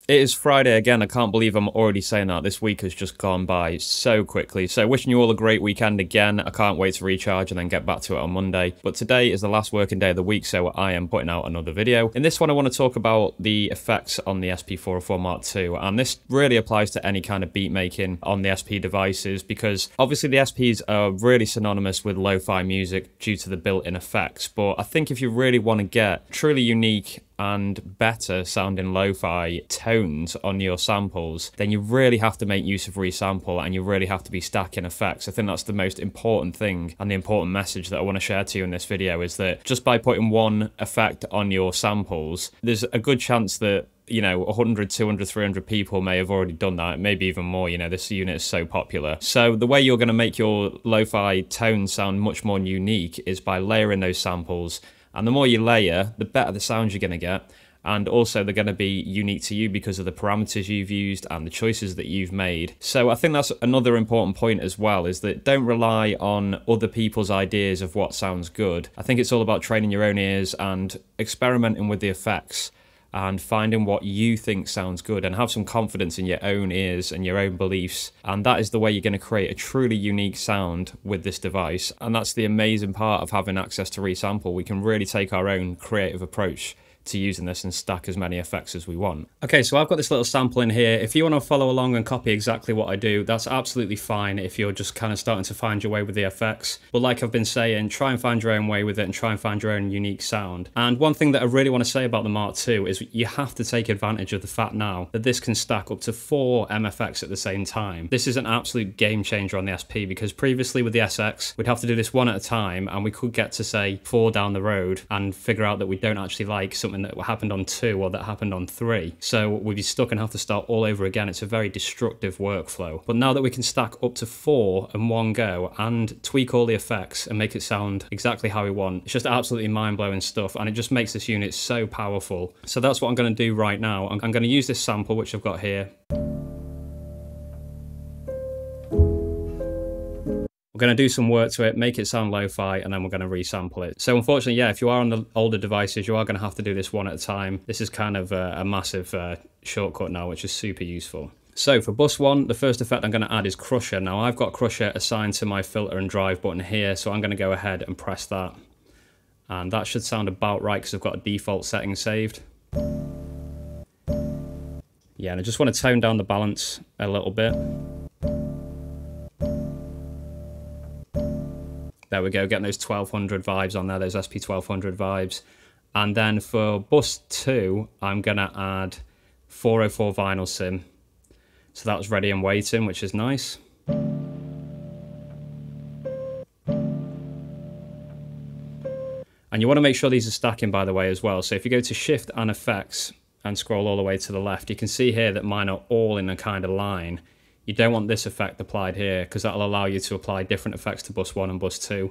It is Friday again. I can't believe I'm already saying that. This week has just gone by so quickly. So wishing you all a great weekend again. I can't wait to recharge and then get back to it on Monday. But today is the last working day of the week, so I am putting out another video. In this one, I want to talk about the effects on the SP404 Mark II. And this really applies to any kind of beat making on the SP devices, because obviously the SPs are really synonymous with lo-fi music due to the built-in effects. But I think if you really want to get truly unique and better sounding lo-fi tones on your samples, then you really have to make use of resample and you really have to be stacking effects. I think that's the most important thing and the important message that I want to share to you in this video, is that just by putting one effect on your samples, there's a good chance that 100, 200, 300 people may have already done that, maybe even more. This unit is so popular. So the way you're going to make your lo-fi tones sound much more unique is by layering those samples. And the more you layer, the better the sounds you're going to get. And also they're going to be unique to you because of the parameters you've used and the choices that you've made. So I think that's another important point as well, is that don't rely on other people's ideas of what sounds good. I think it's all about training your own ears and experimenting with the effects and finding what you think sounds good, and have some confidence in your own ears and your own beliefs. And that is the way you're going to create a truly unique sound with this device. And that's the amazing part of having access to resample. We can really take our own creative approach to using this and stack as many effects as we want. Okay, so I've got this little sample in here. If you want to follow along and copy exactly what I do, that's absolutely fine if you're just kind of starting to find your way with the effects. But like I've been saying, try and find your own way with it and try and find your own unique sound. And one thing that I really want to say about the Mark II is you have to take advantage of the fact now that this can stack up to 4 MFX at the same time. This is an absolute game changer on the SP, because previously with the SX, we'd have to do this one at a time and we could get to say 4 down the road and figure out that we don't actually like something that happened on 2 or that happened on 3. So we'd be stuck and have to start all over again. It's a very destructive workflow. But now that we can stack up to 4 in one go and tweak all the effects and make it sound exactly how we want, it's just absolutely mind-blowing stuff, and it just makes this unit so powerful. So that's what I'm going to do right now. I'm going to use this sample which I've got here. We're going to do some work to it, make it sound lo-fi, and then we're going to resample it. So unfortunately, yeah, if you are on the older devices, you are going to have to do this one at a time. This is kind of a massive shortcut now, which is super useful. So for bus 1, the first effect I'm going to add is Crusher. Now I've got Crusher assigned to my filter and drive button here, so I'm going to go ahead and press that. And that should sound about right because I've got a default setting saved. Yeah, and I just want to tone down the balance a little bit. There we go, getting those 1200 vibes on there, those SP 1200 vibes. And then for bus 2, I'm going to add 404 vinyl sim. So that was ready and waiting, which is nice. And you want to make sure these are stacking, by the way, as well. So if you go to Shift and Effects and scroll all the way to the left, you can see here that mine are all in a kind of line. You don't want this effect applied here, because that'll allow you to apply different effects to bus 1 and bus 2.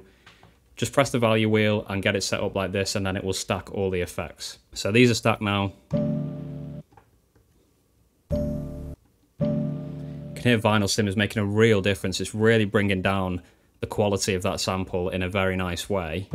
Just press the value wheel and get it set up like this, and then it will stack all the effects. So these are stacked now. You can hear vinyl sim is making a real difference. It's really bringing down the quality of that sample in a very nice way.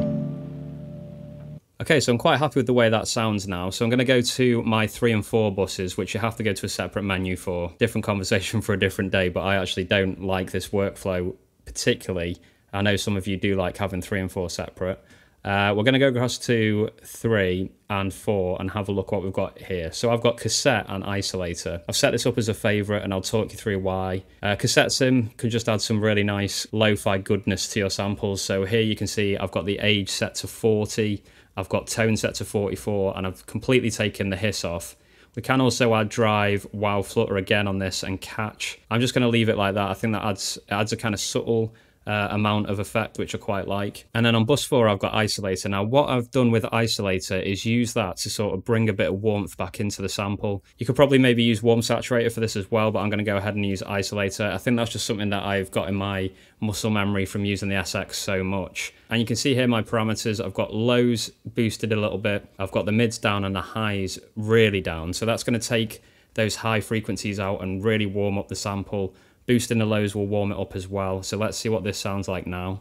Okay, so I'm quite happy with the way that sounds now. So I'm going to go to my 3 and 4 buses, which you have to go to a separate menu for. Different conversation for a different day, but I actually don't like this workflow particularly. I know some of you do like having 3 and 4 separate. We're going to go across to 3 and 4 and have a look what we've got here. So I've got cassette and isolator. I've set this up as a favorite and I'll talk you through why. Cassette sim can just add some really nice lo-fi goodness to your samples. So here you can see I've got the age set to 40. I've got tone set to 44, and I've completely taken the hiss off. We can also add drive, wow, flutter again on this, and catch. I'm just going to leave it like that. I think that adds a kind of subtle amount of effect, which I quite like. And then on bus 4, I've got isolator. Now, what I've done with isolator is use that to sort of bring a bit of warmth back into the sample. You could probably maybe use warm saturator for this as well, but I'm going to go ahead and use isolator. I think that's just something that I've got in my muscle memory from using the SX so much. And you can see here my parameters. I've got lows boosted a little bit. I've got the mids down and the highs really down. So that's going to take those high frequencies out and really warm up the sample. Boosting the lows will warm it up as well. So let's see what this sounds like now.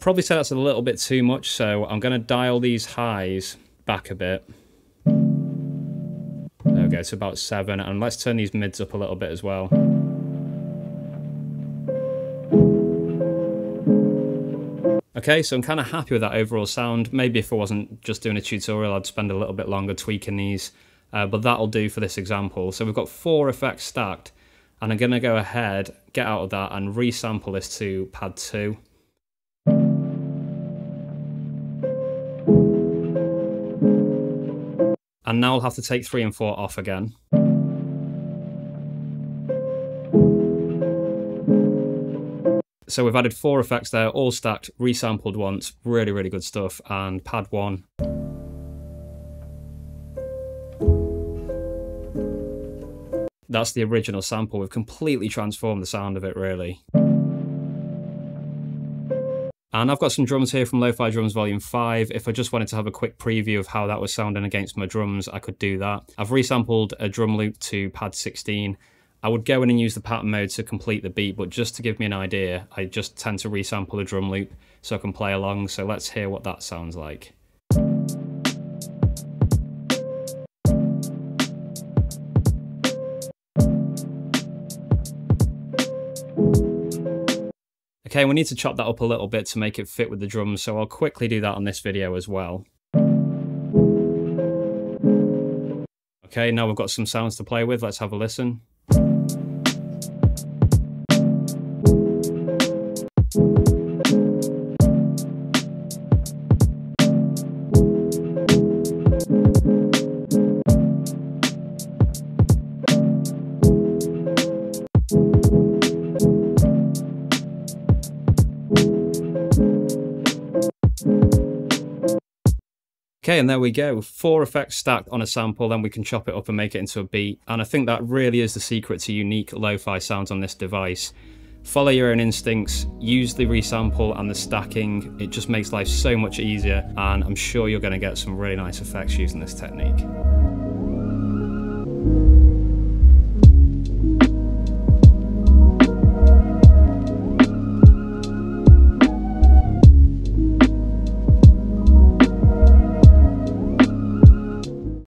probably say that's a little bit too much, so I'm going to dial these highs back a bit. There we go, to about 7, and let's turn these mids up a little bit as well. Okay, so I'm kind of happy with that overall sound. Maybe if I wasn't just doing a tutorial, I'd spend a little bit longer tweaking these, but that'll do for this example. So we've got 4 effects stacked, and I'm going to go ahead, get out of that, and resample this to pad 2. And now I'll have to take 3 and 4 off again. So we've added 4 effects there, all stacked, resampled once, really, really good stuff. And pad 1. That's the original sample. We've completely transformed the sound of it, really. And I've got some drums here from Lo-Fi Drums Volume 5. If I just wanted to have a quick preview of how that was sounding against my drums, I could do that. I've resampled a drum loop to pad 16. I would go in and use the pattern mode to complete the beat, but just to give me an idea, I just tend to resample a drum loop so I can play along. So let's hear what that sounds like. Okay, we need to chop that up a little bit to make it fit with the drums, so I'll quickly do that on this video as well. Okay, now we've got some sounds to play with, let's have a listen. Okay, and there we go, 4 effects stacked on a sample, then we can chop it up and make it into a beat. And I think that really is the secret to unique lo-fi sounds on this device. Follow your own instincts, use the resample and the stacking. It just makes life so much easier, and I'm sure you're going to get some really nice effects using this technique.